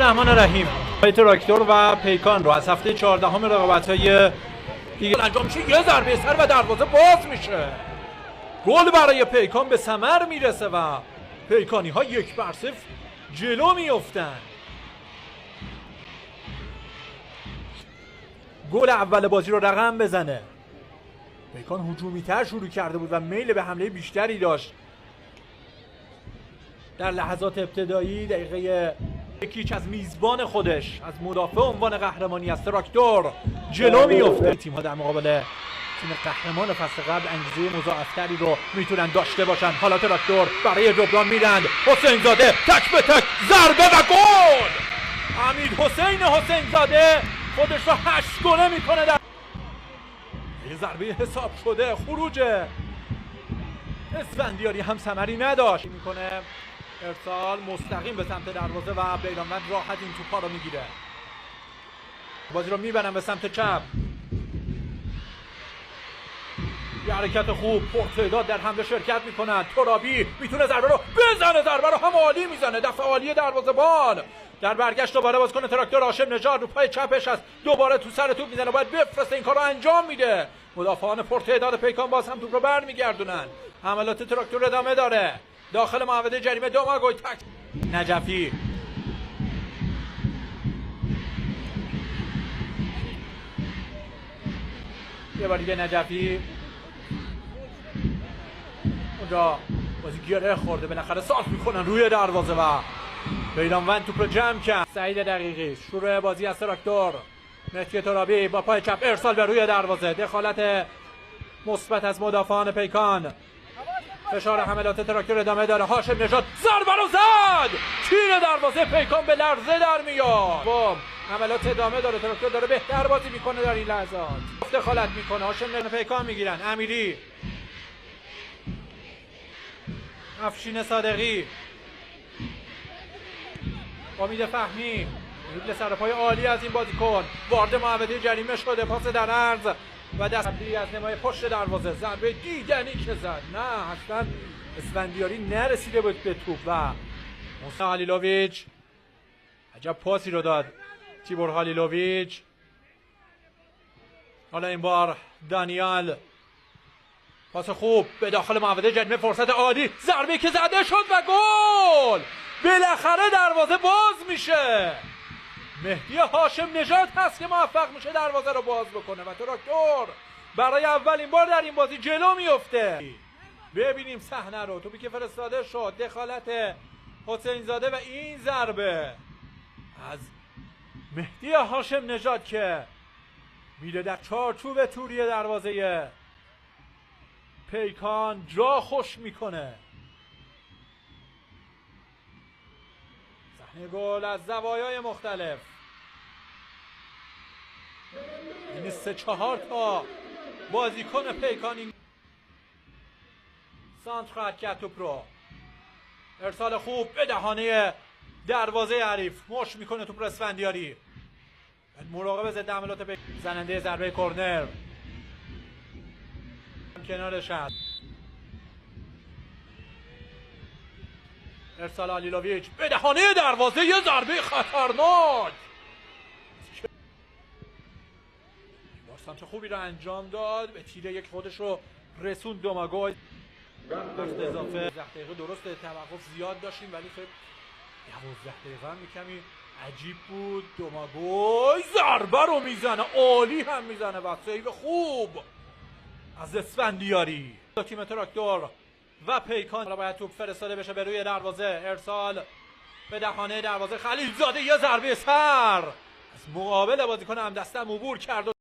الرحمن الرحیم. تراکتور و پیکان رو از هفته 14 رقابت‌های دیگه انجام میشه. یه ضربه سر و دروازه باز میشه. گل برای پیکان به ثمر میرسه و پیکانی ها 1-0 جلو میافتن. گل اول بازی رو رقم بزنه. پیکان هجومی تر شروع کرده بود و میل به حمله بیشتری داشت. در لحظات ابتدایی دقیقه یکیچ از میزبان خودش، از مدافع عنوان قهرمانی از تراکتور جلو میفته. تیم ها در مقابل تیم قهرمان فصل قبل انگیزه مضاعفتری رو میتونن داشته باشن. حالا تراکتور برای جبران میدن. حسین زاده تک به تک ضربه و گل. امید حسین زاده خودش رو 8 گله میکنه. در یه ضربه حساب شده. خروج اسفندیاری هم ثمری نداشت. میکنه ارسال مستقیم به سمت دروازه و بیرانوند راحت این توپا رو میگیره. بازی رو میبرن به سمت چپ. یه حرکت خوب، پرتعداد در حمله شرکت میکنن. ترابی میتونه ضربه رو بزنه. ضربه رو هم عالی میزنه. دفع عالی دروازه‌بان. در برگشت دوباره بازیکن تراکتور هاشم نژاد رو پای چپش است. دوباره تو سر توپ میزنه. باید بفرسته. این کار رو انجام میده. مدافعان پرتعداد پیکان باز هم توپ رو برمیگردونن. حملات تراکتور ادامه داره. داخل محوطه جریمه دوماگوی تک نجفی. یه بار دیگه نجفی اونجا بازی گره خورده. بالاخره صاف میکنن روی دروازه و بیرانوند توپ رو جمع کرد. سعید دقیقی. شروع بازی از تراکتور. مهدی ترابی با پای چپ ارسال به روی دروازه. دخالت مثبت از مدافعان پیکان. فشار حملات تراکتور ادامه داره. هاشم نژاد ضربه رو زد. تیر دروازه پیکان به لرزه در میاد. حملات ادامه داره. تراکتور داره بهتر بازی میکنه در این لحظات. دخالت میکنه. هاشم نژاد پیکان میگیرن. امیری، افشین صادقی، امید فهمی. ریبل سرپای عالی از این بازیکن. وارد محوطه جریمه شده. پاس در عرض و دستی از نمای پشت دروازه. ضربه دیدنی که زد. نه اصلا اسفندیاری نرسیده بود به توپ و موسی هالیلوویچ عجب پاسی رو داد. تیبور هالیلوویچ. حالا این بار دانیال. پاس خوب به داخل محوطه جریمه. فرصت عالی. ضربه که زده شد و گل. بالاخره دروازه باز میشه. مهدی هاشم نژاد هست که موفق میشه دروازه رو باز بکنه و تراکتور برای اولین بار در این بازی جلو میفته. ببینیم صحنه رو. توپی که فرستاده شد. دخالت حسین زاده و این ضربه از مهدی هاشم نژاد که میره در چارچوب توری دروازه پیکان جا خوش میکنه. صحنه گل از زوایای مختلف. یعنی 3-4 تا بازیکن پیکانی سانتر خواهد کرد توپ رو. ارسال خوب به دهانه دروازه حریف. مش میکنه توپ رو اسفندیاری. مراقب ضد حملات زننده ضربه کرنر کنارش هست. ارسال هالیلوویچ به دهانه دروازه. یه ضربه خطرناک. سانتر خوبی رو انجام داد. به تیر یک خودش رو رسوند دوماگوی. وقت اضافه 10 دقیقه درسته. توقف زیاد داشتیم ولی خب 12 دقیقه هم کمی عجیب بود. دوماگوی ضربه رو میزنه. عالی هم میزنه و سیو خوب از اسفندیاری. تیم تراکتور و پیکان. حالا باید توپ فرستاده بشه به روی دروازه. ارسال به دهانه دروازه. خلیل زاده یه ضربه سر از مقابل بازیکن همدستم عبور کرد.